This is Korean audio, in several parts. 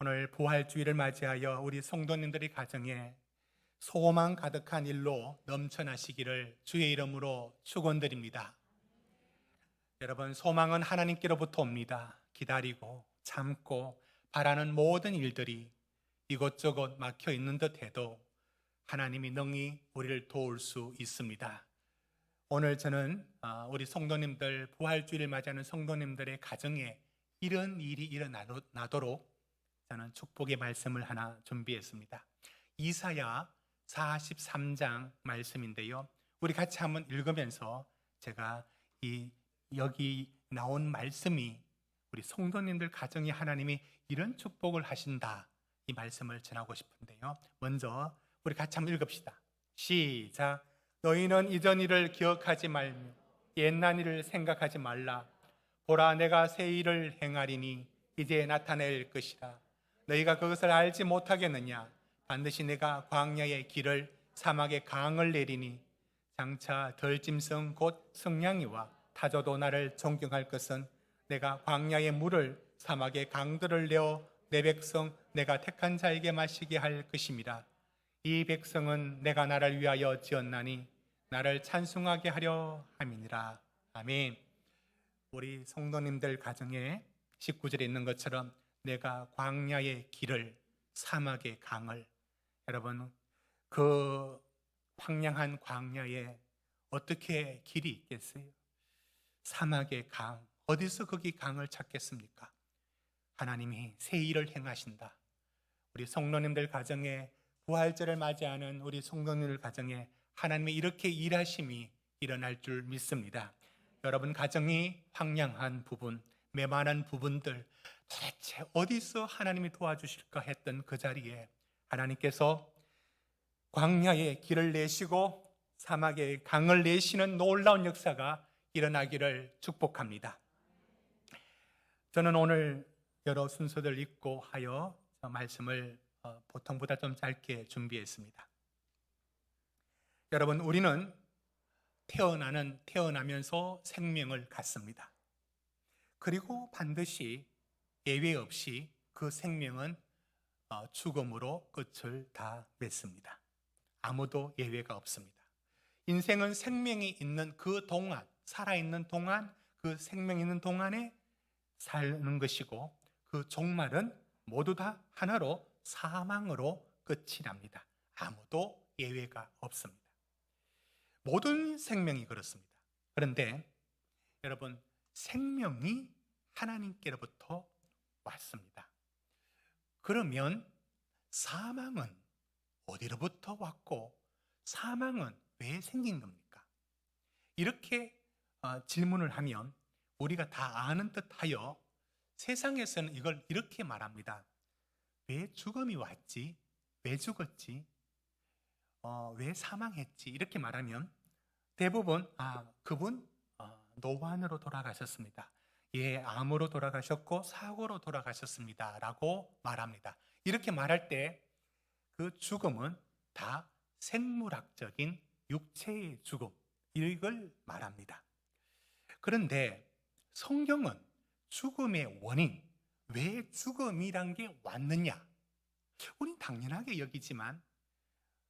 오늘 부활주의를 맞이하여 우리 성도님들의 가정에 소망 가득한 일로 넘쳐나시기를 주의 이름으로 축원드립니다. 여러분, 소망은 하나님께로부터 옵니다. 기다리고 참고 바라는 모든 일들이 이곳저곳 막혀 있는 듯 해도 하나님이 능히 우리를 도울 수 있습니다. 오늘 저는 우리 성도님들, 부활주의를 맞이하는 성도님들의 가정에 이런 일이 일어나도록 저는 축복의 말씀을 하나 준비했습니다. 이사야 43장 말씀인데요. 우리 같이 한번 읽으면서 제가 여기 나온 말씀이 우리 성도님들 가정에 하나님이 이런 축복을 하신다, 이 말씀을 전하고 싶은데요. 먼저 우리 같이 한번 읽읍시다. 시작. 너희는 이전 일을 기억하지 말며 옛날 일을 생각하지 말라. 보라, 내가 새 일을 행하리니 이제 나타낼 것이라. 너희가 그것을 알지 못하겠느냐? 반드시 내가 광야의 길을 사막의 강을 내리니 장차 덜짐승 곧 승냥이와 타조도 나를 존경할 것은 내가 광야의 물을 사막의 강들을 내어 내 백성 내가 택한 자에게 마시게 할 것임이라. 이 백성은 내가 나를 위하여 지었나니 나를 찬송하게 하려 함이니라. 아멘. 우리 성도님들 가정에 19절에 있는 것처럼 내가 광야의 길을 사막의 강을, 여러분, 그 황량한 광야에 어떻게 길이 있겠어요? 사막의 강, 어디서 거기 강을 찾겠습니까? 하나님이 새 일을 행하신다. 우리 성도님들 가정에 부활절을 맞이하는 우리 성도님들 가정에 하나님의 이렇게 일하심이 일어날 줄 믿습니다. 여러분 가정이 황량한 부분, 메마른 부분들, 도대체 어디서 하나님이 도와주실까 했던 그 자리에 하나님께서 광야의 길을 내시고 사막의 강을 내시는 놀라운 역사가 일어나기를 축복합니다. 저는 오늘 여러 순서들 읽고 하여 말씀을 보통보다 좀 짧게 준비했습니다. 여러분, 우리는 태어나면서 생명을 갖습니다. 그리고 반드시 예외 없이 그 생명은 죽음으로 끝을 다 맺습니다. 아무도 예외가 없습니다. 인생은 생명이 있는 그 동안, 살아있는 동안, 그 생명 있는 동안에 사는 것이고 그 종말은 모두 다 하나로 사망으로 끝이 납니다. 아무도 예외가 없습니다. 모든 생명이 그렇습니다. 그런데 여러분, 생명이 하나님께로부터 왔습니다. 그러면 사망은 어디로부터 왔고 사망은 왜 생긴 겁니까? 이렇게 질문을 하면 우리가 다 아는 듯하여 세상에서는 이걸 이렇게 말합니다. 왜 죽음이 왔지? 왜 죽었지? 왜 사망했지? 이렇게 말하면 대부분 그분 노환으로 돌아가셨습니다. 예, 암으로 돌아가셨고 사고로 돌아가셨습니다 라고 말합니다. 이렇게 말할 때 그 죽음은 다 생물학적인 육체의 죽음, 이걸 말합니다. 그런데 성경은 죽음의 원인, 왜 죽음이란 게 왔느냐? 우린 당연하게 여기지만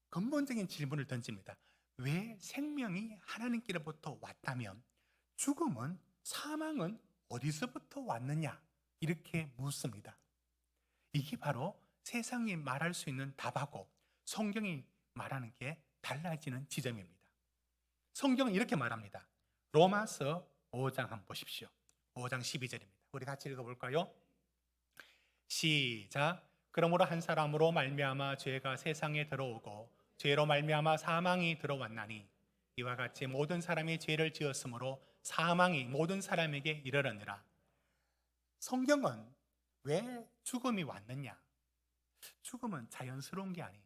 근본적인 질문을 던집니다. 왜 생명이 하나님께로부터 왔다면 죽음은, 사망은 어디서부터 왔느냐? 이렇게 묻습니다. 이게 바로 세상이 말할 수 있는 답하고 성경이 말하는 게 달라지는 지점입니다. 성경은 이렇게 말합니다. 로마서 5장 한번 보십시오. 5장 12절입니다. 우리 같이 읽어볼까요? 시작. 그러므로 한 사람으로 말미암아 죄가 세상에 들어오고 죄로 말미암아 사망이 들어왔나니 이와 같이 모든 사람이 죄를 지었으므로 사망이 모든 사람에게 이르렀느라. 성경은 왜 죽음이 왔느냐? 죽음은 자연스러운 게 아니에요.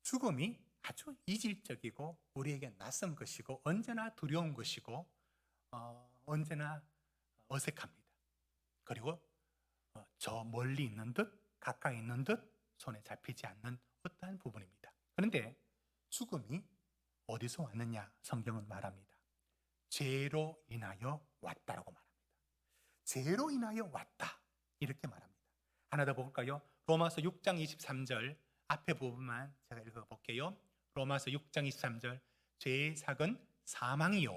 죽음이 아주 이질적이고 우리에게 낯선 것이고 언제나 두려운 것이고 언제나 어색합니다. 그리고 저 멀리 있는 듯 가까이 있는 듯 손에 잡히지 않는 어떠한 부분입니다. 그런데 죽음이 어디서 왔느냐? 성경은 말합니다. 죄로 인하여 왔다라고 말합니다. 죄로 인하여 왔다, 이렇게 말합니다. 하나 더 볼까요? 로마서 6장 23절 앞에 부분만 제가 읽어볼게요. 로마서 6장 23절 죄의 삭은 사망이요.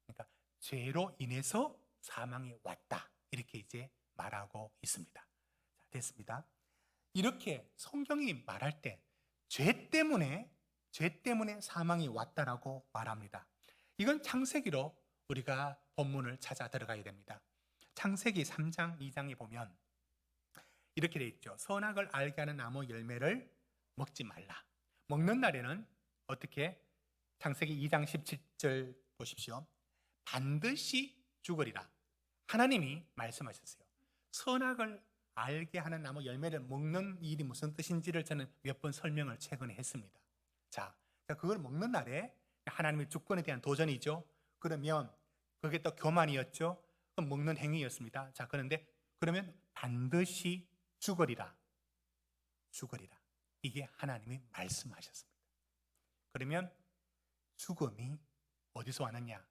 그러니까 죄로 인해서 사망이 왔다. 이렇게 이제 말하고 있습니다. 자, 됐습니다. 이렇게 성경이 말할 때 죄 때문에 사망이 왔다라고 말합니다. 이건 창세기로 우리가 본문을 찾아 들어가야 됩니다. 창세기 3장 2장에 보면 이렇게 되어 있죠. 선악을 알게 하는 나무 열매를 먹지 말라. 먹는 날에는 어떻게? 창세기 2장 17절 보십시오. 반드시 죽으리라. 하나님이 말씀하셨어요. 선악을 알게 하는 나무 열매를 먹는 일이 무슨 뜻인지를 저는 몇 번 설명을 최근에 했습니다. 자, 그걸 먹는 날에 하나님의 주권에 대한 도전이죠. 그러면 그게 또 교만이었죠. 먹는 행위였습니다. 자, 그러면 반드시 죽으리라. 이게 하나님이 말씀하셨습니다. 그러면 죽음이 어디서 왔느냐?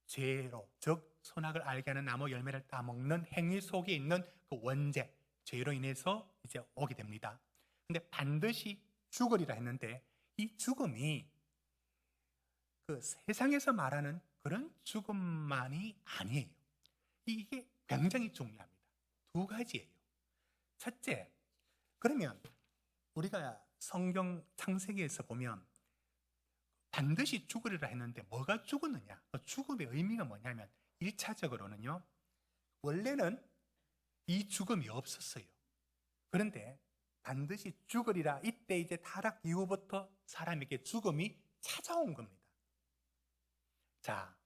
죄로, 즉 선악을 알게 하는 나무 열매를 따먹는 행위 속에 있는 그 원죄, 죄로 인해서 이제 오게 됩니다. 근데 반드시 죽으리라 했는데 이 죽음이 그 세상에서 말하는 그런 죽음만이 아니에요. 이게 굉장히 중요합니다. 두 가지예요. 첫째, 그러면 우리가 성경 창세기에서 보면 반드시 죽으리라 했는데 뭐가 죽었느냐? 죽음의 의미가 뭐냐면 1차적으로는요. 원래는 이 죽음이 없었어요. 그런데 반드시 죽으리라 이때 이제 타락 이후부터 사람에게 죽음이 찾아온 겁니다. 자,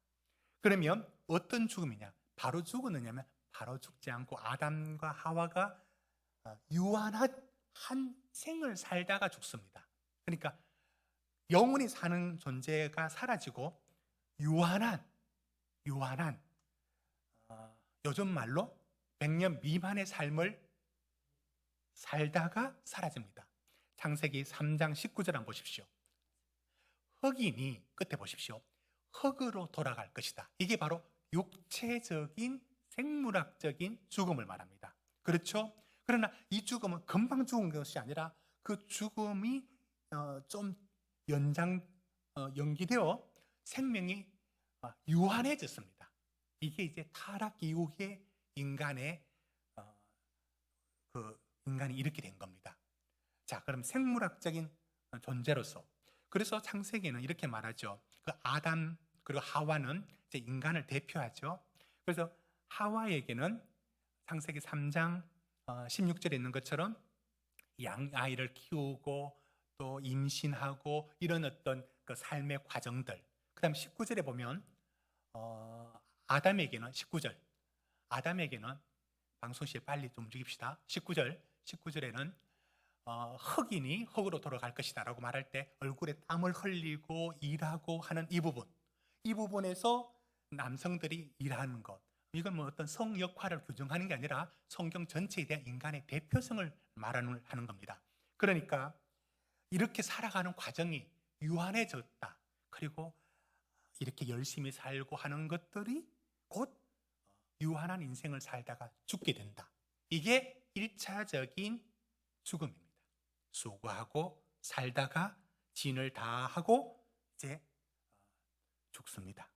그러면 어떤 죽음이냐? 바로 죽었느냐면 바로 죽지 않고 아담과 하와가 유한한 한 생을 살다가 죽습니다. 그러니까 영원히 사는 존재가 사라지고 유한한 요즘 말로 100년 미만의 삶을 살다가 사라집니다. 창세기 3장 19절 한번 보십시오. 흑인이 끝에 보십시오. 흙으로 돌아갈 것이다. 이게 바로 육체적인 생물학적인 죽음을 말합니다. 그렇죠? 그러나 이 죽음은 금방 죽은 것이 아니라 그 죽음이 좀 연기되어 생명이 유한해졌습니다. 이게 이제 타락 이후에 인간이 이렇게 된 겁니다. 자, 그럼 생물학적인 존재로서 그래서 창세기는 이렇게 말하죠. 그 아담 그리고 하와는 이제 인간을 대표하죠. 그래서 하와에게는 창세기 3장 16절에 있는 것처럼 양아이를 키우고 또 임신하고 이런 어떤 그 삶의 과정들. 그다음 19절에 보면 아담에게는 19절. 아담에게는 방송 시에 빨리 좀 움직입시다. 19절에는 흑인이 흑으로 돌아갈 것이다라고 말할 때 얼굴에 땀을 흘리고 일하고 하는 이 부분에서 남성들이 일하는 것. 이건 뭐 어떤 성 역할을 규정하는 게 아니라 성경 전체에 대한 인간의 대표성을 말하는 겁니다. 그러니까 이렇게 살아가는 과정이 유한해졌다. 그리고 이렇게 열심히 살고 하는 것들이 곧 유한한 인생을 살다가 죽게 된다. 이게 1차적인 죽음입니다. 수고하고 살다가 진을 다하고 이제 죽습니다.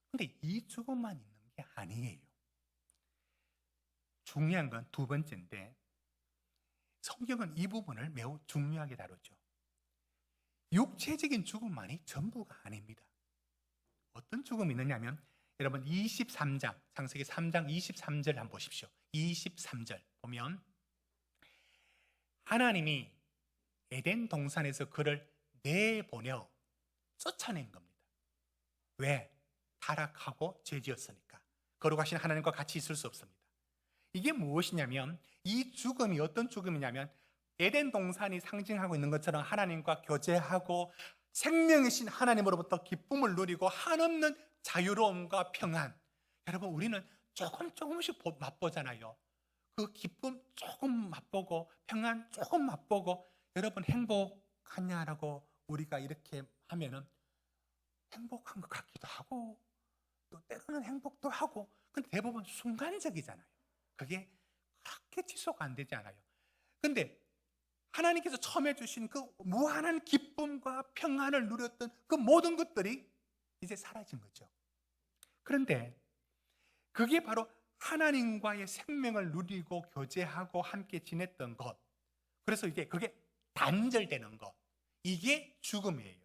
근데 이 죽음만 있는 게 아니에요. 중요한 건 두 번째인데 성경은 이 부분을 매우 중요하게 다루죠. 육체적인 죽음만이 전부가 아닙니다. 어떤 죽음이 있느냐면 여러분 23장 창세기 3장 23절 한번 보십시오. 23절 보면 하나님이 에덴 동산에서 그를 내보내 쫓아낸 겁니다. 왜? 타락하고 죄지었으니까. 거룩하신 하나님과 같이 있을 수 없습니다. 이게 무엇이냐면 이 죽음이 어떤 죽음이냐면 에덴 동산이 상징하고 있는 것처럼 하나님과 교제하고 생명이신 하나님으로부터 기쁨을 누리고 한없는 자유로움과 평안. 여러분 우리는 조금씩 맛보잖아요. 그 기쁨 조금 맛보고 평안 조금 맛보고 여러분 행복하냐라고 우리가 이렇게 하면은 행복한 것 같기도 하고 또 때로는 행복도 하고 근데 대부분 순간적이잖아요. 그게 그게 지속 안 되지 않아요. 근데 하나님께서 처음에 주신 그 무한한 기쁨과 평안을 누렸던 그 모든 것들이 이제 사라진 거죠. 그런데 그게 바로 하나님과의 생명을 누리고 교제하고 함께 지냈던 것. 그래서 이제 그게 단절되는 것. 이게 죽음이에요.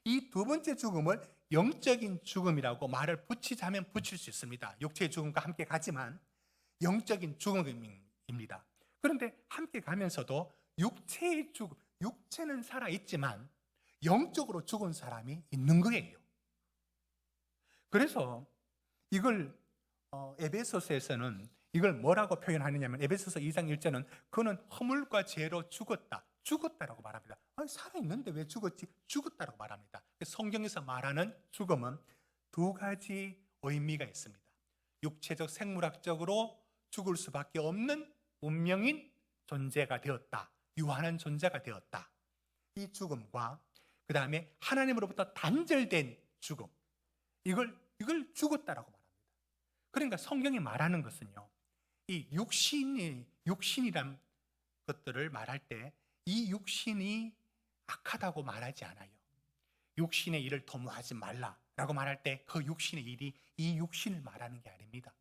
이 두 번째 죽음을 영적인 죽음이라고 말을 붙이자면 붙일 수 있습니다. 육체의 죽음과 함께 가지만 영적인 죽음입니다. 그런데 함께 가면서도 육체의 죽음, 육체는 살아있지만 영적으로 죽은 사람이 있는 거예요. 그래서 이걸 에베소서에서는 이걸 뭐라고 표현하느냐면 에베소서 2장 1절은 그는 허물과 죄로 죽었다라고 말합니다. 아니, 살아있는데 왜 죽었지? 죽었다라고 말합니다. 성경에서 말하는 죽음은 두 가지 의미가 있습니다. 육체적 생물학적으로 죽을 수밖에 없는 운명인 존재가 되었다. 유한한 존재가 되었다. 이 죽음과 그 다음에 하나님으로부터 단절된 죽음, 이걸 죽었다라고 말합니다. 그러니까 성경이 말하는 것은요, 이 육신이란 것들을 말할 때 이 육신이 악하다고 말하지 않아요. 육신의 일을 도모하지 말라라고 말할 때 그 육신의 일이 이 육신을 말하는 게 아닙니다.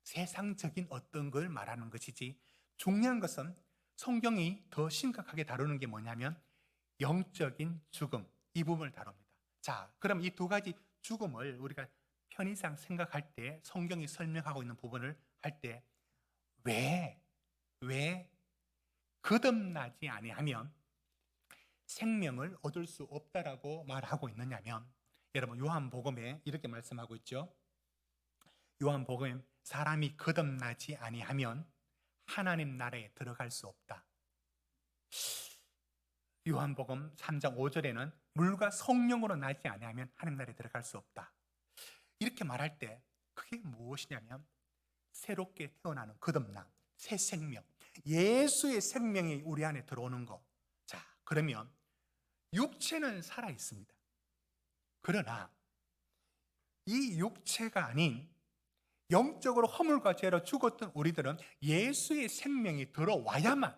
세상적인 어떤 걸 말하는 것이지, 중요한 것은 성경이 더 심각하게 다루는 게 뭐냐면 영적인 죽음, 이 부분을 다룹니다. 자, 그럼 이 두 가지 죽음을 우리가 편의상 생각할 때 성경이 설명하고 있는 부분을 할 때 왜 거듭나지 아니하면 생명을 얻을 수 없다라고 말하고 있느냐면, 여러분 요한복음에 이렇게 말씀하고 있죠. 요한복음에 사람이 거듭나지 아니하면 하나님 나라에 들어갈 수 없다. 요한복음 3장 5절에는 물과 성령으로 나지 아니하면 하나님 나라에 들어갈 수 없다. 이렇게 말할 때 그게 무엇이냐면 새롭게 태어나는 거듭남, 새 생명, 예수의 생명이 우리 안에 들어오는 것. 자, 그러면 육체는 살아 있습니다. 그러나 이 육체가 아닌 영적으로 허물과 죄로 죽었던 우리들은 예수의 생명이 들어와야만,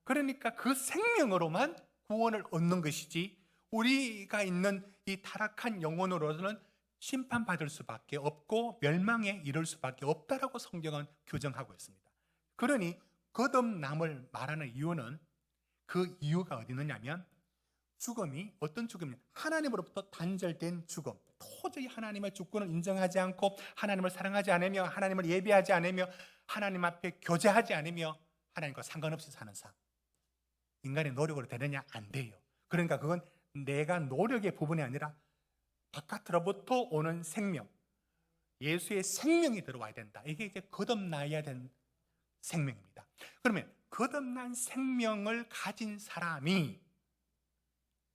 그러니까 그 생명으로만 구원을 얻는 것이지, 우리가 있는 이 타락한 영혼으로는 심판받을 수밖에 없고 멸망에 이를 수밖에 없다라고 성경은 규정하고 있습니다. 그러니 거듭남을 말하는 이유는, 그 이유가 어디 있느냐면 죽음이 어떤 죽음이냐, 하나님으로부터 단절된 죽음, 도저히 하나님의 주권을 인정하지 않고 하나님을 사랑하지 않으며 하나님을 예배하지 않으며 하나님 앞에 교제하지 않으며 하나님과 상관없이 사는 삶. 인간의 노력으로 되느냐? 안 돼요. 그러니까 그건 내가 노력의 부분이 아니라 바깥으로부터 오는 생명, 예수의 생명이 들어와야 된다. 이게 이제 거듭나야 된 생명입니다. 그러면 거듭난 생명을 가진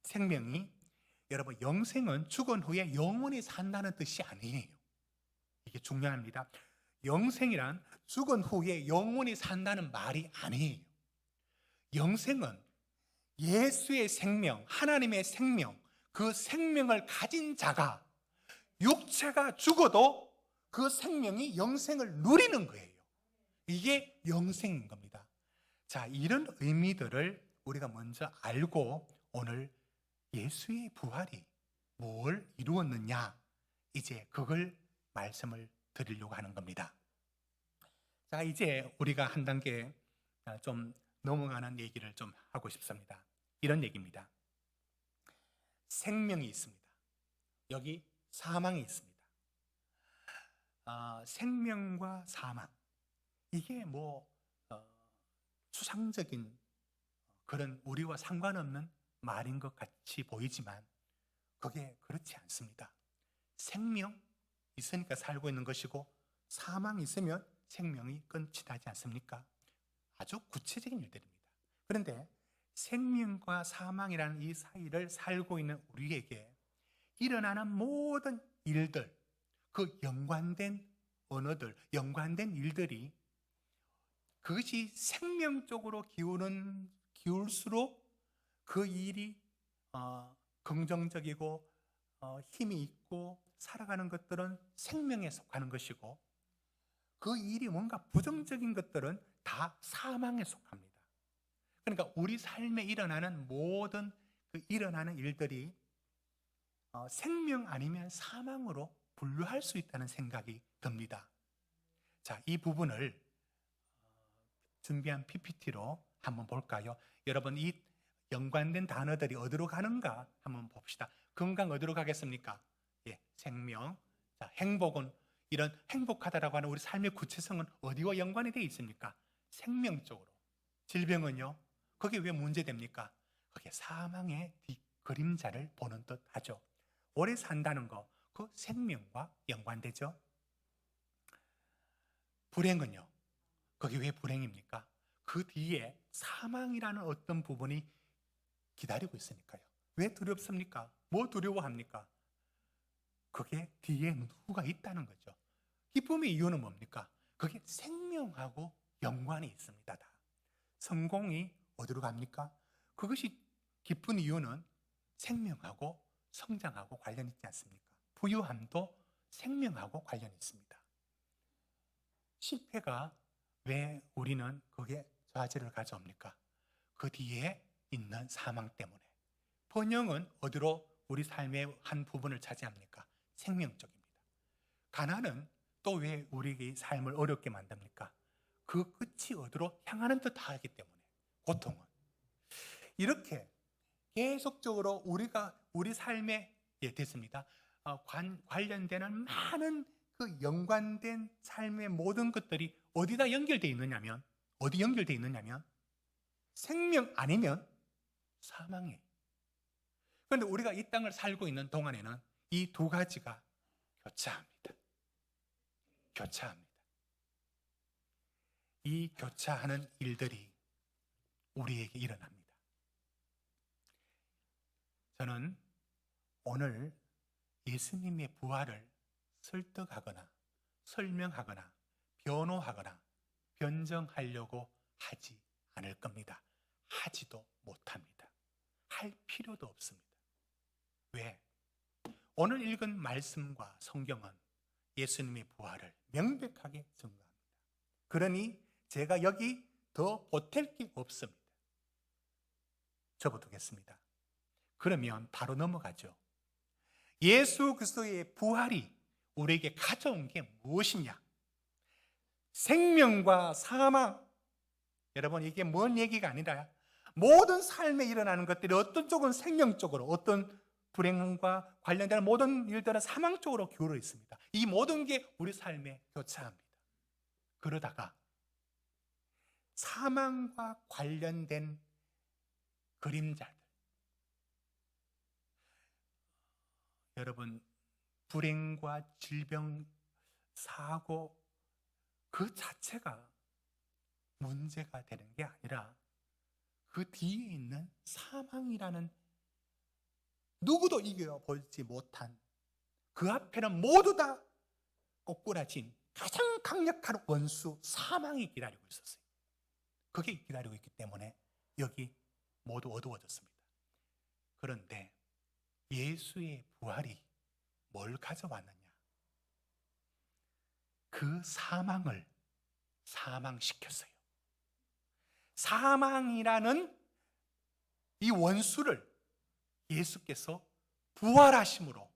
생명이, 여러분 영생은 죽은 후에 영원히 산다는 뜻이 아니에요. 이게 중요합니다. 영생이란 죽은 후에 영원히 산다는 말이 아니에요. 영생은 예수의 생명, 하나님의 생명, 그 생명을 가진 자가 육체가 죽어도 그 생명이 영생을 누리는 거예요. 이게 영생인 겁니다. 자, 이런 의미들을 우리가 먼저 알고 오늘 예수의 부활이 뭘 이루었느냐, 이제 그걸 말씀을 드리려고 하는 겁니다. 자, 이제 우리가 한 단계 좀 넘어가는 얘기를 좀 하고 싶습니다. 이런 얘기입니다. 생명이 있습니다. 여기 사망이 있습니다. 생명과 사망, 이게 추상적인 그런 우리와 상관없는 말인 것 같이 보이지만 그게 그렇지 않습니다. 생명 있으니까 살고 있는 것이고 사망이 있으면 생명이 끝이 나지 않습니까? 아주 구체적인 일들입니다. 그런데 생명과 사망이라는 이 사이를 살고 있는 우리에게 일어나는 모든 일들, 그 연관된 언어들, 연관된 일들이, 그것이 생명 쪽으로 기울수록 그 일이 긍정적이고 힘이 있고 살아가는 것들은 생명에 속하는 것이고, 그 일이 뭔가 부정적인 것들은 다 사망에 속합니다. 그러니까 우리 삶에 일어나는 모든 그 일어나는 일들이 생명 아니면 사망으로 분류할 수 있다는 생각이 듭니다. 자, 이 부분을 준비한 PPT로 한번 볼까요? 여러분, 이 연관된 단어들이 어디로 가는가 한번 봅시다. 건강 어디로 가겠습니까? 예, 생명. 자, 행복은, 이런 행복하다라고 하는 우리 삶의 구체성은 어디와 연관이 되어 있습니까? 생명 쪽으로. 질병은요? 그게 왜 문제됩니까? 그게 사망의 그림자를 보는 듯 하죠. 오래 산다는 거, 그 생명과 연관되죠. 불행은요? 그게 왜 불행입니까? 그 뒤에 사망이라는 어떤 부분이 기다리고 있으니까요. 왜 두렵습니까? 뭐 두려워합니까? 그게 뒤에 누가 있다는 거죠. 기쁨의 이유는 뭡니까? 그게 생명하고 연관이 있습니다. 다. 성공이 어디로 갑니까? 그것이 기쁜 이유는 생명하고 성장하고 관련 있지 않습니까? 부유함도 생명하고 관련이 있습니다. 실패가 왜 우리는 그게 좌절을 가져옵니까? 그 뒤에 있는 사망 때문에. 번영은 어디로 우리 삶의 한 부분을 차지합니까? 생명 쪽입니다. 가난은 또 왜 우리의 삶을 어렵게 만듭니까? 그 끝이 어디로 향하는 듯 하기 때문에. 고통은. 이렇게 계속적으로 우리가 우리 삶에 됐습니다. 관련되는 많은 그 연관된 삶의 모든 것들이 어디다 연결되어 있느냐면, 어디 연결되어 있느냐면 생명 아니면 사망이에요. 그런데 우리가 이 땅을 살고 있는 동안에는 이 두 가지가 교차합니다. 교차합니다. 이 교차하는 일들이 우리에게 일어납니다. 저는 오늘 예수님의 부활을 설득하거나 설명하거나 변호하거나 변정하려고 하지 않을 겁니다. 하지도 못합니다. 할 필요도 없습니다. 왜? 오늘 읽은 말씀과 성경은 예수님의 부활을 명백하게 증거합니다. 그러니 제가 여기 더 보탤 게 없습니다. 접어두겠습니다. 그러면 바로 넘어가죠. 예수 그리스도의 부활이 우리에게 가져온 게 무엇이냐? 생명과 사망. 여러분, 이게 뭔 얘기가 아니라 모든 삶에 일어나는 것들이 어떤 쪽은 생명 쪽으로, 어떤 불행과 관련된 모든 일들은 사망 쪽으로 기울어 있습니다. 이 모든 게 우리 삶에 교차합니다. 그러다가 사망과 관련된 그림자들, 여러분, 불행과 질병, 사고 그 자체가 문제가 되는 게 아니라 그 뒤에 있는 사망이라는 누구도 이겨보지 못한, 그 앞에는 모두 다 꼬꾸라진 가장 강력한 원수 사망이 기다리고 있었어요. 그게 기다리고 있기 때문에 여기 모두 어두워졌습니다. 그런데 예수의 부활이 뭘 가져왔느냐? 그 사망을 사망시켰어요. 사망이라는 이 원수를 예수께서 부활하심으로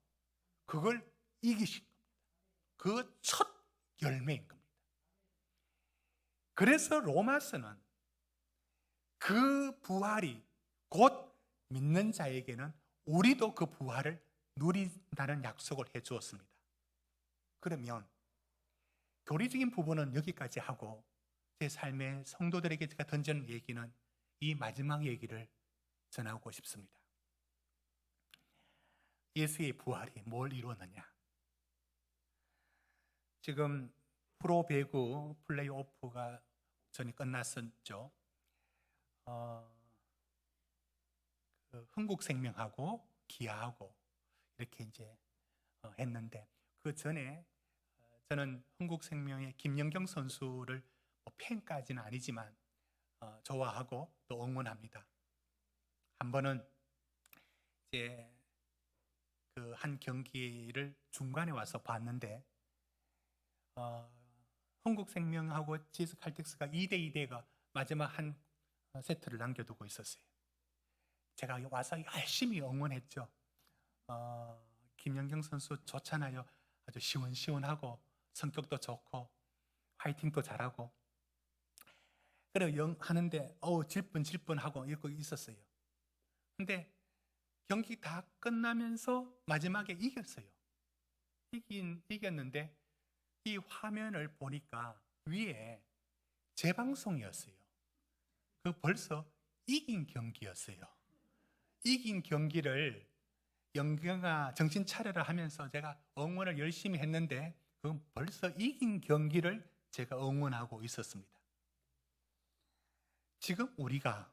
그걸 이기신 겁니다. 그 첫 열매인 겁니다. 그래서 로마서는 그 부활이 곧 믿는 자에게는 우리도 그 부활을 누린다는 약속을 해 주었습니다. 그러면 교리적인 부분은 여기까지 하고 제 삶의 성도들에게 제가 던지는 얘기는 이 마지막 얘기를 전하고 싶습니다. 예수의 부활이 뭘 이루었느냐? 지금 프로배구 플레이오프가 전이 끝났었죠. 흥국생명하고 기아하고 이렇게 이제 했는데 그 전에 저는 흥국생명의 김연경 선수를 팬까지는 아니지만 좋아하고 또 응원합니다. 한 번은 이제 그 한 경기를 중간에 와서 봤는데 흥국생명하고 GS칼텍스가 2대2대가 마지막 한 세트를 남겨두고 있었어요. 제가 와서 열심히 응원했죠. 김연경 선수 좋잖아요. 아주 시원시원하고 성격도 좋고 화이팅도 잘하고 그래 하는데 질뻔질뻔하고 이러고 있었어요. 근데 경기 다 끝나면서 마지막에 이겼어요. 이겼는데 이 화면을 보니까 위에 재방송이었어요. 그 벌써 이긴 경기였어요. 이긴 경기를 영경아 정신 차려라 하면서 제가 응원을 열심히 했는데 그 벌써 이긴 경기를 제가 응원하고 있었습니다. 지금 우리가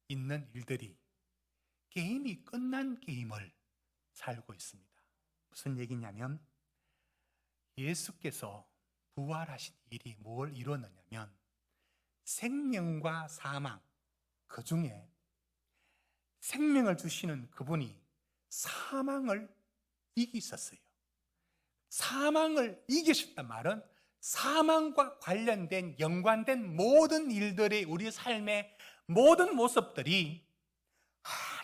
있는 일들이 게임이 끝난 게임을 살고 있습니다. 무슨 얘기냐면 예수께서 부활하신 일이 뭘 이루었느냐면 생명과 사망, 그 중에 생명을 주시는 그분이 사망을 이기셨어요. 사망을 이기셨단 말은 사망과 관련된 연관된 모든 일들이 우리 삶의 모든 모습들이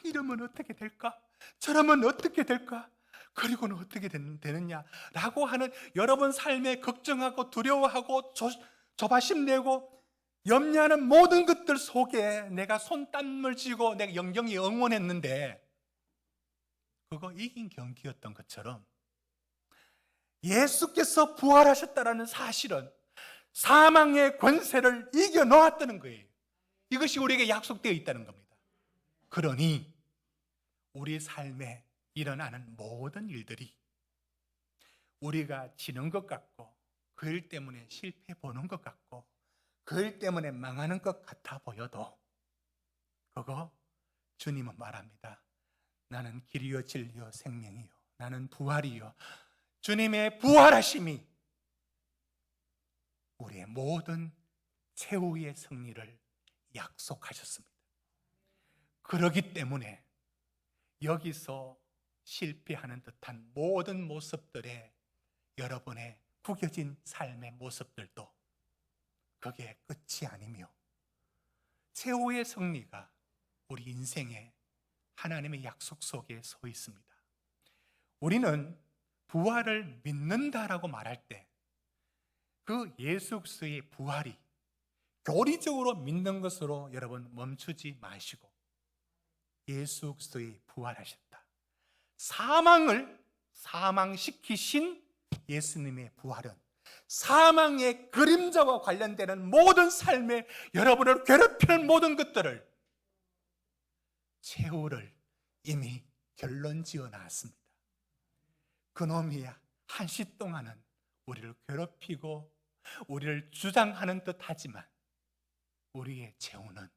이러면 어떻게 될까? 저러면 어떻게 될까? 그리고는 어떻게 되느냐라고 하는 여러분 삶에 걱정하고 두려워하고 조바심 내고 염려하는 모든 것들 속에 내가 손땀을 쥐고 내가 영경이 응원했는데 그거 이긴 경기였던 것처럼 예수께서 부활하셨다는 사실은 사망의 권세를 이겨놓았다는 거예요. 이것이 우리에게 약속되어 있다는 겁니다. 그러니 우리 삶에 일어나는 모든 일들이 우리가 지는 것 같고 그 일 때문에 실패 보는 것 같고 그 일 때문에 망하는 것 같아 보여도 그거 주님은 말합니다. 나는 길이요 진리요 생명이요 나는 부활이요. 주님의 부활하심이 우리의 모든 최후의 승리를 약속하셨습니다. 그렇기 때문에 여기서 실패하는 듯한 모든 모습들의 여러분의 구겨진 삶의 모습들도 그게 끝이 아니며 최후의 승리가 우리 인생의 하나님의 약속 속에 서 있습니다. 우리는 부활을 믿는다라고 말할 때 그 예수 그리스도의 부활이 교리적으로 믿는 것으로 여러분 멈추지 마시고 예수 그리스도의 부활하셨다. 사망을 사망시키신 예수님의 부활은 사망의 그림자와 관련되는 모든 삶에 여러분을 괴롭히는 모든 것들을 최후를 이미 결론 지어 놨습니다. 그놈이야 한시 동안은 우리를 괴롭히고 우리를 주장하는 듯 하지만 우리의 최후는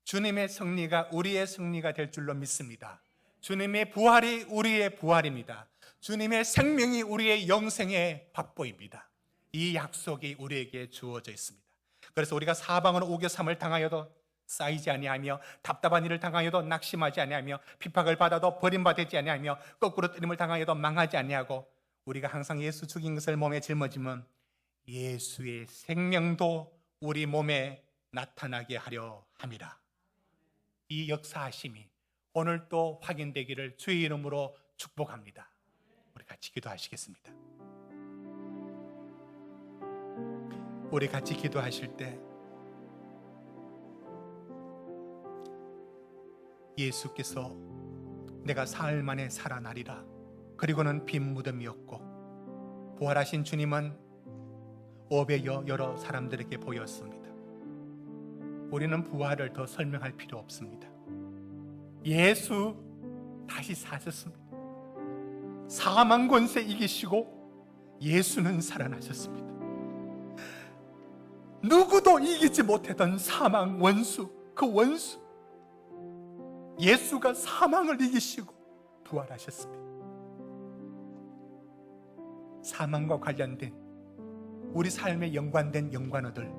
주님의 승리가 우리의 승리가 될 줄로 믿습니다. 주님의 부활이 우리의 부활입니다. 주님의 생명이 우리의 영생의 확보입니다. 이 약속이 우리에게 주어져 있습니다. 그래서 우리가 사방으로 우겨삼을 당하여도 쌓이지 아니하며 답답한 일을 당하여도 낙심하지 아니하며 핍박을 받아도 버림받지 아니하며 거꾸로 뜨림을 당하여도 망하지 아니하고 우리가 항상 예수 죽인 것을 몸에 짊어지면 예수의 생명도 우리 몸에 나타나게 하려 함이라. 이 역사하심이 오늘 또 확인되기를 주의 이름으로 축복합니다. 우리 같이 기도하시겠습니다. 우리 같이 기도하실 때 예수께서 내가 사흘 만에 살아나리라 그리고는 빈 무덤이었고 부활하신 주님은 500여 여러 사람들에게 보였습니다. 우리는 부활을 더 설명할 필요 없습니다. 예수 다시 사셨습니다. 사망 권세 이기시고 예수는 살아나셨습니다. 누구도 이기지 못했던 사망 원수, 그 원수 예수가 사망을 이기시고 부활하셨습니다. 사망과 관련된 우리 삶에 연관된 연관어들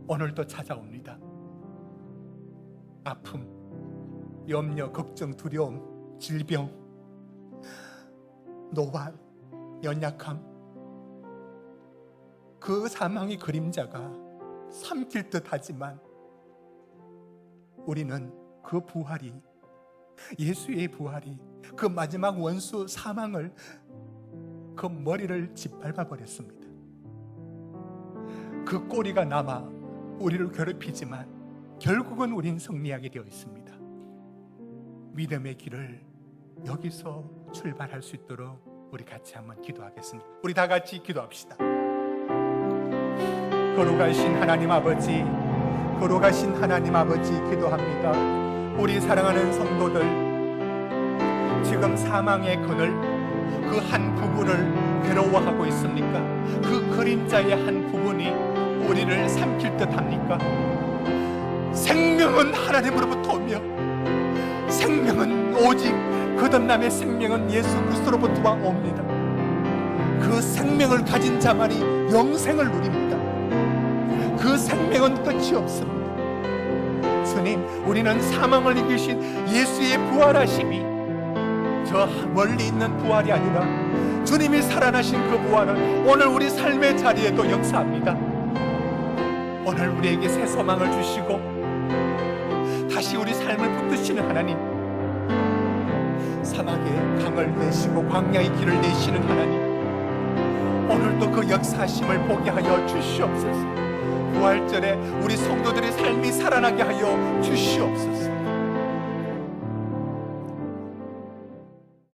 오늘도 찾아옵니다. 아픔, 염려, 걱정, 두려움, 질병, 노환, 연약함 그 사망의 그림자가 삼킬 듯 하지만 우리는 그 부활이, 예수의 부활이 그 마지막 원수 사망을, 그 머리를 짓밟아 버렸습니다. 그 꼬리가 남아 우리를 괴롭히지만 결국은 우린 승리하게 되어 있습니다. 믿음의 길을 여기서 출발할 수 있도록 우리 같이 한번 기도하겠습니다. 우리 다 같이 기도합시다. 거룩하신 하나님 아버지, 거룩하신 하나님 아버지, 기도합니다. 우리 사랑하는 성도들, 지금 사망의 그늘, 그 한 부분을 괴로워하고 있습니까? 그 그림자의 한 부분이 우리를 삼킬 듯 합니까? 생명은 하나님으로부터 오며 생명은 오직 거듭남의 생명은 예수 그리스도로부터 옵니다. 그 생명을 가진 자만이 영생을 누립니다. 그 생명은 끝이 없습니다. 주님, 우리는 사망을 이기신 예수의 부활하심이 저 멀리 있는 부활이 아니라 주님이 살아나신 그 부활은 오늘 우리 삶의 자리에도 역사합니다. 오늘 우리에게 새 소망을 주시고 다시 우리 삶을 붙드시는 하나님, 사막에 강을 내시고 광야의 길을 내시는 하나님, 오늘도 그 역사하심을 보게 하여 주시옵소서. 부활절에 우리 성도들의 삶이 살아나게 하여 주시옵소서.